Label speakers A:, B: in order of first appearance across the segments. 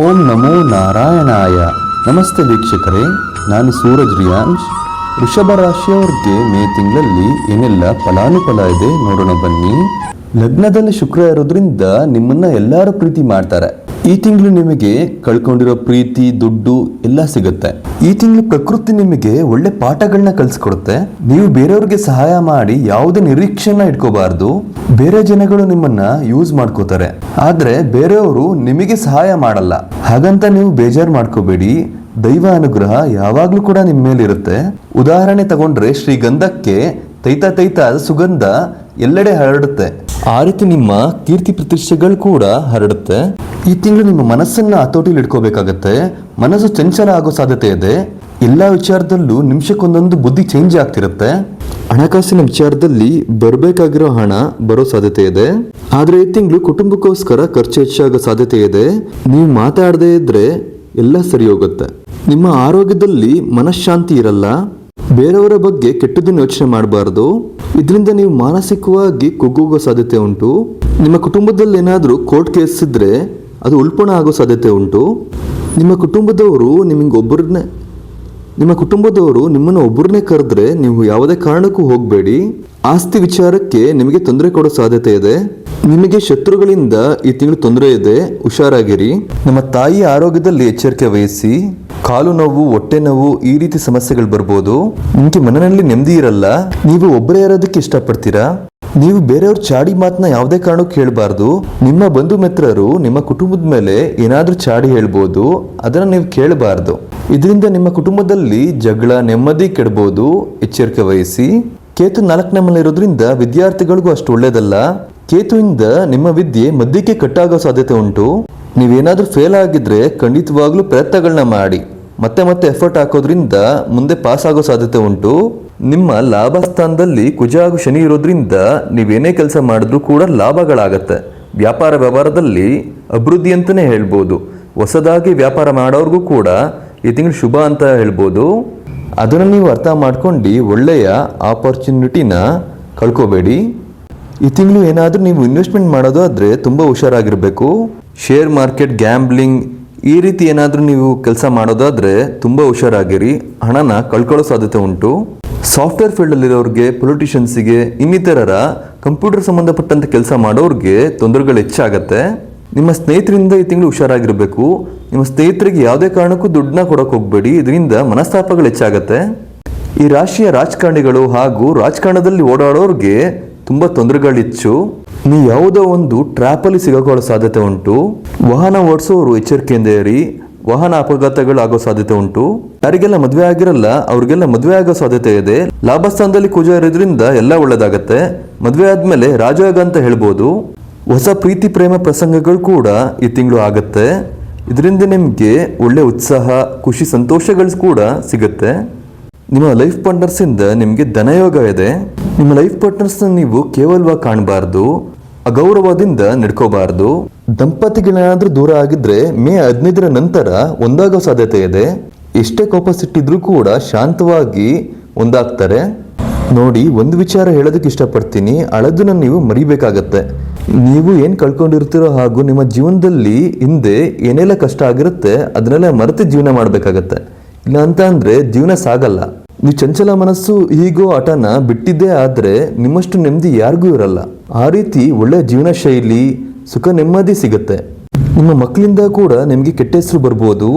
A: ಓಂ ನಮೋ ನಾರಾಯಣಾಯ. ನಮಸ್ತೆ ವೀಕ್ಷಕರೇ, ನಾನು ಸೂರಜ್ ರಿಯಾಂಶ್. ವೃಷಭ ರಾಶಿಯವರಿಗೆ ಮೇ ತಿಂಗಳಲ್ಲಿ ಏನೆಲ್ಲ ಫಲಾನುಫಲ ಇದೆ ನೋಡೋಣ ಬನ್ನಿ. ಲಗ್ನದಲ್ಲಿ ಶುಕ್ರ ಇರೋದ್ರಿಂದ ನಿಮ್ಮನ್ನ ಎಲ್ಲರೂ ಪ್ರೀತಿ ಮಾಡ್ತಾರೆ. ಈ ತಿಂಗಳು ನಿಮಗೆ ಕಳ್ಕೊಂಡಿರೋ ಪ್ರೀತಿ, ದುಡ್ಡು ಎಲ್ಲ ಸಿಗುತ್ತೆ. ಈ ತಿಂಗಳು ಪ್ರಕೃತಿ ನಿಮಗೆ ಒಳ್ಳೆ ಪಾಠಗಳನ್ನ ಕಲಿಸ್ಕೊಡುತ್ತೆ. ನೀವು ಬೇರೆಯವ್ರಿಗೆ ಸಹಾಯ ಮಾಡಿ ಯಾವುದೇ ನಿರೀಕ್ಷೆನ ಇಟ್ಕೋಬಾರ್ದು. ಬೇರೆ ಜನಗಳು ನಿಮ್ಮನ್ನ ಯೂಸ್ ಮಾಡ್ಕೋತಾರೆ, ಆದ್ರೆ ಬೇರೆಯವರು ನಿಮಗೆ ಸಹಾಯ ಮಾಡಲ್ಲ. ಹಾಗಂತ ನೀವು ಬೇಜಾರು ಮಾಡ್ಕೋಬೇಡಿ. ದೈವ ಅನುಗ್ರಹ ಯಾವಾಗ್ಲೂ ಕೂಡ ನಿಮ್ಮ ಮೇಲಿರುತ್ತೆ. ಉದಾಹರಣೆ ತಗೊಂಡ್ರೆ ಶ್ರೀಗಂಧಕ್ಕೆ ತೈತ ತೈತ ಸುಗಂಧ ಎಲ್ಲೆಡೆ ಹರಡುತ್ತೆ. ಆ ರೀತಿ ನಿಮ್ಮ ಕೀರ್ತಿ ಪ್ರತಿಷ್ಠೆಗಳು ಕೂಡ ಹರಡುತ್ತೆ. ಈ ತಿಂಗಳು ನಿಮ್ಮ ಮನಸ್ಸನ್ನ ಹತೋಟಿಲಿ ಇಟ್ಕೋಬೇಕಾಗತ್ತೆ. ಮನಸ್ಸು ಚಂಚಲ ಆಗೋ ಸಾಧ್ಯತೆ ಇದೆ. ಎಲ್ಲಾ ವಿಚಾರದಲ್ಲೂ ನಿಮಿಷಕ್ಕೊಂದೊಂದು ಬುದ್ಧಿ ಚೇಂಜ್ ಆಗ್ತಿರುತ್ತೆ. ಹಣಕಾಸಿನ ವಿಚಾರದಲ್ಲಿ ಬರಬೇಕಾಗಿರೋ ಹಣ ಬರೋ ಸಾಧ್ಯತೆ ಇದೆ. ಆದ್ರೆ ಈ ತಿಂಗಳು ಕುಟುಂಬಕ್ಕೋಸ್ಕರ ಖರ್ಚು ಹೆಚ್ಚಾಗೋ ಸಾಧ್ಯತೆ ಇದೆ. ನೀವು ಮಾತಾಡದೇ ಇದ್ರೆ ಎಲ್ಲ ಸರಿ ಹೋಗುತ್ತೆ. ನಿಮ್ಮ ಆರೋಗ್ಯದಲ್ಲಿ ಮನಃಶಾಂತಿ ಇರಲ್ಲ. ಬೇರೆಯವರ ಬಗ್ಗೆ ಕೆಟ್ಟದನ್ನು ಯೋಚನೆ ಮಾಡಬಾರ್ದು. ಇದರಿಂದ ನೀವು ಮಾನಸಿಕವಾಗಿ ಕುಗ್ಗೋಗೋ ಸಾಧ್ಯತೆ ಉಂಟು. ನಿಮ್ಮ ಕುಟುಂಬದಲ್ಲಿ ಏನಾದರೂ ಕೋರ್ಟ್ ಕೇಸ್ ಇದ್ರೆ ಅದು ಉಲ್ಪಣ ಆಗೋ ಸಾಧ್ಯತೆ ಉಂಟು. ನಿಮ್ಮ ಕುಟುಂಬದವರು ನಿಮ್ಮನ್ನು ಒಬ್ಬರನ್ನೇ ಕರೆದ್ರೆ ನೀವು ಯಾವುದೇ ಕಾರಣಕ್ಕೂ ಹೋಗಬೇಡಿ. ಆಸ್ತಿ ವಿಚಾರಕ್ಕೆ ನಿಮಗೆ ತೊಂದರೆ ಕೊಡೋ ಸಾಧ್ಯತೆ ಇದೆ. ನಿಮಗೆ ಶತ್ರುಗಳಿಂದ ಈ ತಿಂಗಳು ತೊಂದರೆ ಇದೆ, ಹುಷಾರಾಗಿರಿ. ನಮ್ಮ ತಾಯಿ ಆರೋಗ್ಯದಲ್ಲಿ ಎಚ್ಚರಿಕೆ ವಹಿಸಿ. ಕಾಲು ನೋವು, ಹೊಟ್ಟೆ ನೋವು ಈ ರೀತಿ ಸಮಸ್ಯೆಗಳು ಬರ್ಬೋದು. ನಿಮಗೆ ಮನೆಯಲ್ಲಿ ನೆಮ್ಮದಿ ಇರಲ್ಲ. ನೀವು ಒಬ್ಬರೇ ಇರೋದಕ್ಕೆ ಇಷ್ಟಪಡ್ತೀರಾ. ನೀವು ಬೇರೆಯವ್ರ ಚಾಡಿ ಮಾತನ್ನ ಯಾವುದೇ ಕಾರಣಕ್ಕೂ ಕೇಳಬಾರ್ದು. ನಿಮ್ಮ ಬಂಧು ಮಿತ್ರರು ನಿಮ್ಮ ಕುಟುಂಬದ ಮೇಲೆ ಏನಾದ್ರೂ ಚಾಡಿ ಹೇಳ್ಬೋದು, ಅದನ್ನ ನೀವು ಕೇಳಬಾರ್ದು. ಇದರಿಂದ ನಿಮ್ಮ ಕುಟುಂಬದಲ್ಲಿ ಜಗಳ, ನೆಮ್ಮದಿ ಕೆಡಬಹುದು. ಎಚ್ಚರಿಕೆ ವಹಿಸಿ. ಕೇತು 4ನೇ ಮನೆ ಇರೋದ್ರಿಂದ ವಿದ್ಯಾರ್ಥಿಗಳಿಗೂ ಅಷ್ಟು ಒಳ್ಳೇದಲ್ಲ. ಕೇತುವಿಂದ ನಿಮ್ಮ ವಿದ್ಯೆ ಮಧ್ಯಕ್ಕೆ ಕಟ್ಟಾಗೋ ಸಾಧ್ಯತೆ ಉಂಟು. ನೀವೇನಾದ್ರೂ ಫೇಲ್ ಆಗಿದ್ರೆ ಖಂಡಿತವಾಗ್ಲೂ ಪ್ರಯತ್ನಗಳನ್ನ ಮಾಡಿ. ಮತ್ತೆ ಎಫರ್ಟ್ ಹಾಕೋದ್ರಿಂದ ಮುಂದೆ ಪಾಸ್ ಆಗೋ ಸಾಧ್ಯತೆ ಉಂಟು. ನಿಮ್ಮ ಲಾಭ ಸ್ಥಾನದಲ್ಲಿ ಕುಜ ಹಾಗೂ ಶನಿ ಇರೋದ್ರಿಂದ ನೀವೇನೇ ಕೆಲಸ ಮಾಡಿದ್ರೂ ಕೂಡ ಲಾಭಗಳಾಗತ್ತೆ. ವ್ಯಾಪಾರ ವ್ಯವಹಾರದಲ್ಲಿ ಅಭಿವೃದ್ಧಿ ಅಂತಲೇ ಹೇಳ್ಬೋದು. ಹೊಸದಾಗಿ ವ್ಯಾಪಾರ ಮಾಡೋರ್ಗೂ ಕೂಡ ಈ ತಿಂಗಳು ಶುಭ ಅಂತ ಹೇಳ್ಬೋದು. ಅದನ್ನು ನೀವು ಅರ್ಥ ಮಾಡ್ಕೊಂಡು ಒಳ್ಳೆಯ ಆಪರ್ಚುನಿಟಿನ ಕಳ್ಕೋಬೇಡಿ. ಈ ತಿಂಗಳು ಏನಾದರೂ ನೀವು ಇನ್ವೆಸ್ಟ್ಮೆಂಟ್ ಮಾಡೋದು ಆದರೆ ತುಂಬ ಹುಷಾರಾಗಿರಬೇಕು. ಶೇರ್ ಮಾರ್ಕೆಟ್, ಗ್ಯಾಂಬ್ಲಿಂಗ್ ಈ ರೀತಿ ಏನಾದರೂ ನೀವು ಕೆಲಸ ಮಾಡೋದಾದರೆ ತುಂಬ ಹುಷಾರಾಗಿರಿ. ಹಣನ ಕಳ್ಕೊಳ್ಳೋ ಸಾಧ್ಯತೆ ಉಂಟು. ಸಾಫ್ಟ್ವೇರ್ ಫೀಲ್ಡಲ್ಲಿರೋರಿಗೆ, ಪೊಲಿಟಿಷಿಯನ್ಸಿಗೆ, ಇನ್ನಿತರರ ಕಂಪ್ಯೂಟರ್ ಸಂಬಂಧಪಟ್ಟಂತೆ ಕೆಲಸ ಮಾಡೋರಿಗೆ ತೊಂದರೆಗಳು ಹೆಚ್ಚಾಗತ್ತೆ. ನಿಮ್ಮ ಸ್ನೇಹಿತರಿಂದ ಈ ತಿಂಗಳು ಹುಷಾರಾಗಿರಬೇಕು. ನಿಮ್ಮ ಸ್ನೇಹಿತರಿಗೆ ಯಾವುದೇ ಕಾರಣಕ್ಕೂ ದುಡ್ಡನ್ನ ಕೊಡೋಕೆ ಹೋಗಬೇಡಿ. ಇದರಿಂದ ಮನಸ್ತಾಪಗಳು ಹೆಚ್ಚಾಗತ್ತೆ. ಈ ರಾಶಿಯ ರಾಜಕಾರಣಿಗಳು ಹಾಗೂ ರಾಜಕಾರಣದಲ್ಲಿ ಓಡಾಡೋರಿಗೆ ತುಂಬ ತೊಂದರೆಗಳು ಹೆಚ್ಚು. ನೀವು ಯಾವುದೋ ಒಂದು ಟ್ರ್ಯಾಪಲ್ಲಿ ಸಿಗಾಕೊಳ್ಳೋ ಸಾಧ್ಯತೆ ಉಂಟು. ವಾಹನ ಓಡಿಸೋರು ಎಚ್ಚರಿಕೆಯಿಂದ ಇರಿ. ವಾಹನ ಅಪಘಾತಗಳು ಆಗೋ ಸಾಧ್ಯತೆ ಉಂಟು. ಯಾರಿಗೆಲ್ಲ ಮದುವೆ ಆಗಿರಲ್ಲ ಅವ್ರಿಗೆಲ್ಲ ಮದುವೆ ಆಗೋ ಸಾಧ್ಯತೆ ಇದೆ. ಲಾಭಸ್ಥಾನದಲ್ಲಿ ಕುಜ ಇರೋದ್ರಿಂದ ಎಲ್ಲ ಒಳ್ಳೇದಾಗತ್ತೆ. ಮದುವೆ ಆದ್ಮೇಲೆ ರಾಜಯೋಗ ಅಂತ ಹೇಳ್ಬೋದು. ಹೊಸ ಪ್ರೀತಿ ಪ್ರೇಮ ಪ್ರಸಂಗಗಳು ಕೂಡ ಈ ತಿಂಗಳು ಆಗತ್ತೆ. ಇದರಿಂದ ನಿಮಗೆ ಒಳ್ಳೆ ಉತ್ಸಾಹ, ಖುಷಿ, ಸಂತೋಷಗಳು ಕೂಡ ಸಿಗುತ್ತೆ. ನಿಮ್ಮ ಲೈಫ್ ಪಾರ್ಟ್ನರ್ಸಿಂದ ನಿಮಗೆ ಧನಯೋಗ ಇದೆ. ನಿಮ್ಮ ಲೈಫ್ ಪಾರ್ಟ್ನರ್ಸ್ನ ನೀವು ಕೇವಲವಾಗಿ ಕಾಣಬಾರ್ದು, ಅಗೌರವದಿಂದ ನಡ್ಕೋಬಾರ್ದು. ದಂಪತಿಗಳೇನಾದ್ರೂ ದೂರ ಆಗಿದ್ರೆ ಮೇ 15ರ ನಂತರ ಒಂದಾಗೋ ಸಾಧ್ಯತೆ ಇದೆ. ಎಷ್ಟೇ ಕೋಪ ಸಿಟ್ಟಿದ್ರೂ ಕೂಡ ಶಾಂತವಾಗಿ ಒಂದಾಗ್ತಾರೆ. ನೋಡಿ, ಒಂದು ವಿಚಾರ ಹೇಳೋದಕ್ಕೆ ಇಷ್ಟಪಡ್ತೀನಿ. ಅಳದನ್ನ ನೀವು ಮರಿಬೇಕಾಗತ್ತೆ. ನೀವು ಏನು ಕಳ್ಕೊಂಡಿರ್ತೀರೋ ಹಾಗೂ ನಿಮ್ಮ ಜೀವನದಲ್ಲಿ ಹಿಂದೆ ಏನೆಲ್ಲ ಕಷ್ಟ ಆಗಿರುತ್ತೆ ಅದನ್ನೆಲ್ಲ ಮರೆತು ಜೀವನ ಮಾಡಬೇಕಾಗತ್ತೆ. ಇಲ್ಲ ಅಂತ ಅಂದರೆ ಜೀವನ ಸಾಗಲ್ಲ. ನೀವು ಚಂಚಲ ಮನಸ್ಸು, ಹೀಗೋ ಹಠನ ಬಿಟ್ಟಿದ್ದೇ ಆದರೆ ನಿಮ್ಮಷ್ಟು ನೆಮ್ಮದಿ ಯಾರಿಗೂ ಇರಲ್ಲ. ಆ ರೀತಿ ಒಳ್ಳೆ ಜೀವನ ಶೈಲಿ, ಸುಖ, ನೆಮ್ಮದಿ ಸಿಗುತ್ತೆ. ನಿಮ್ಮ ಮಕ್ಕಳಿಂದ ಕೂಡ ನಿಮಗೆ ಕೆಟ್ಟ ಹೆಸರು ಬರ್ಬೋದು.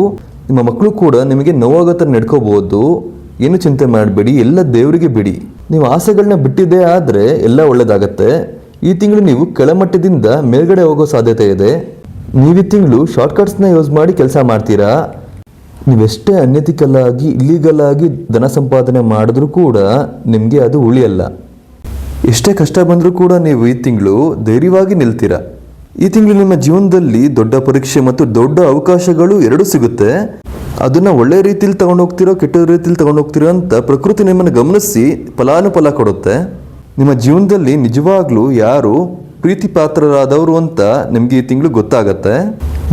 A: ನಿಮ್ಮ ಮಕ್ಕಳು ಕೂಡ ನಿಮಗೆ ನೋವಾಗೋ ಥರ ನಡ್ಕೋಬಹುದು. ಏನು ಚಿಂತೆ ಮಾಡಬೇಡಿ, ಎಲ್ಲ ದೇವರಿಗೆ ಬಿಡಿ. ನೀವು ಆಸೆಗಳನ್ನ ಬಿಟ್ಟಿದ್ದೇ ಆದರೆ ಎಲ್ಲ ಒಳ್ಳೇದಾಗತ್ತೆ. ಈ ತಿಂಗಳು ನೀವು ಕೆಳಮಟ್ಟದಿಂದ ಮೇಲ್ಗಡೆ ಹೋಗೋ ಸಾಧ್ಯತೆ ಇದೆ. ನೀವು ಈ ತಿಂಗಳು ಶಾರ್ಟ್ಕಟ್ಸ್ನ ಯೂಸ್ ಮಾಡಿ ಕೆಲಸ ಮಾಡ್ತೀರಾ. ನೀವೆಷ್ಟೇ ಅನ್ಯತಿಕಲ್ ಆಗಿ, ಇಲ್ಲಿಗಲ್ ಆಗಿ ಧನ ಸಂಪಾದನೆ ಮಾಡಿದ್ರೂ ಕೂಡ ನಿಮಗೆ ಅದು ಉಳಿಯಲ್ಲ. ಎಷ್ಟೇ ಕಷ್ಟ ಬಂದರೂ ಕೂಡ ನೀವು ಈ ತಿಂಗಳು ಧೈರ್ಯವಾಗಿ ನಿಲ್ತೀರಾ. ಈ ತಿಂಗಳು ನಿಮ್ಮ ಜೀವನದಲ್ಲಿ ದೊಡ್ಡ ಪರೀಕ್ಷೆ ಮತ್ತು ದೊಡ್ಡ ಅವಕಾಶಗಳು ಎರಡೂ ಸಿಗುತ್ತೆ. ಅದನ್ನು ಒಳ್ಳೆ ರೀತಿಯಲ್ಲಿ ತಗೊಂಡೋಗ್ತಿರೋ, ಕೆಟ್ಟ ರೀತಿಯಲ್ಲಿ ತಗೊಂಡೋಗ್ತಿರೋ ಅಂತ ಪ್ರಕೃತಿ ನಿಮ್ಮನ್ನು ಗಮನಿಸಿ ಫಲಾನುಫಲ ಕೊಡುತ್ತೆ. ನಿಮ್ಮ ಜೀವನದಲ್ಲಿ ನಿಜವಾಗ್ಲೂ ಯಾರು ಪ್ರೀತಿ ಪಾತ್ರರಾದವರು ಅಂತ ನಿಮಗೆ ಈ ತಿಂಗಳು ಗೊತ್ತಾಗತ್ತೆ.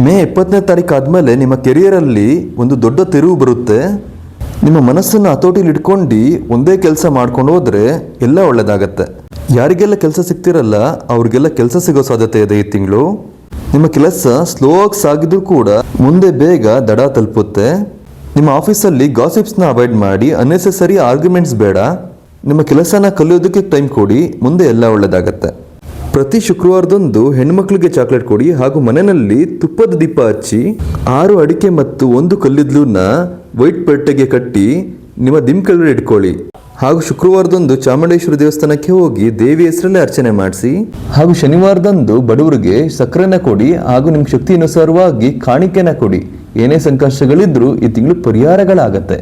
A: ಮೇ 20ನೇ ತಾರೀಕು ಆದಮೇಲೆ ನಿಮ್ಮ ಕೆರಿಯರಲ್ಲಿ ಒಂದು ದೊಡ್ಡ ತಿರುವು ಬರುತ್ತೆ. ನಿಮ್ಮ ಮನಸ್ಸನ್ನು ಹತೋಟಿಲಿ ಇಟ್ಕೊಂಡು ಒಂದೇ ಕೆಲಸ ಮಾಡ್ಕೊಂಡು ಹೋದರೆ ಎಲ್ಲ ಒಳ್ಳೆಯದಾಗತ್ತೆ. ಯಾರಿಗೆಲ್ಲ ಕೆಲಸ ಸಿಗ್ತಿರಲ್ಲ ಅವ್ರಿಗೆಲ್ಲ ಕೆಲಸ ಸಿಗೋ ಸಾಧ್ಯತೆ ಇದೆ ಈ ತಿಂಗಳು. ನಿಮ್ಮ ಕೆಲಸ ಸ್ಲೋ ಆಗಿ ಸಾಗಿದ್ರು ಕೂಡ ಮುಂದೆ ಬೇಗ ದಡ ತಲುಪುತ್ತೆ. ನಿಮ್ಮ ಆಫೀಸಲ್ಲಿ ಗಾಸಿಪ್ಸ್ನ ಅವಾಯ್ಡ್ ಮಾಡಿ, ಅನ್ನೆಸೆಸರಿ ಆರ್ಗ್ಯುಮೆಂಟ್ಸ್ ಬೇಡ. ನಿಮ್ಮ ಕೆಲಸನ ಕಲಿಯೋದಕ್ಕೆ ಟೈಮ್ ಕೊಡಿ, ಮುಂದೆ ಎಲ್ಲ ಒಳ್ಳೆಯದಾಗತ್ತೆ. ಪ್ರತಿ ಶುಕ್ರವಾರದಂದು ಹೆಣ್ಮಕ್ಳಿಗೆ ಚಾಕ್ಲೇಟ್ ಕೊಡಿ ಹಾಗೂ ಮನೆಯಲ್ಲಿ ತುಪ್ಪದ ದೀಪ ಹಚ್ಚಿ 6 ಅಡಿಕೆ ಮತ್ತು 1 ಕಲ್ಲಿದ್ದಲನ್ನ ವೈಟ್ ಪೆಟ್ಟಿಗೆ ಕಟ್ಟಿ ನಿಮ್ಮ ದಿಮ್ ಕೆಳಗಡೆ ಇಟ್ಕೊಳ್ಳಿ. ಹಾಗೂ ಶುಕ್ರವಾರದಂದು ಚಾಮುಂಡೇಶ್ವರಿ ದೇವಸ್ಥಾನಕ್ಕೆ ಹೋಗಿ ದೇವಿ ಹೆಸರಲ್ಲೇ ಅರ್ಚನೆ ಮಾಡಿಸಿ. ಹಾಗೂ ಶನಿವಾರದಂದು ಬಡವರಿಗೆ ಸಕ್ಕರೆನ ಕೊಡಿ ಹಾಗೂ ನಿಮ್ಮ ಶಕ್ತಿ ಅನುಸಾರವಾಗಿ ಕಾಣಿಕೆನ ಕೊಡಿ. ಏನೇ ಸಂಕಷ್ಟಗಳಿದ್ರೂ ಈ ತಿಂಗಳು ಪರಿಹಾರಗಳಾಗತ್ತೆ.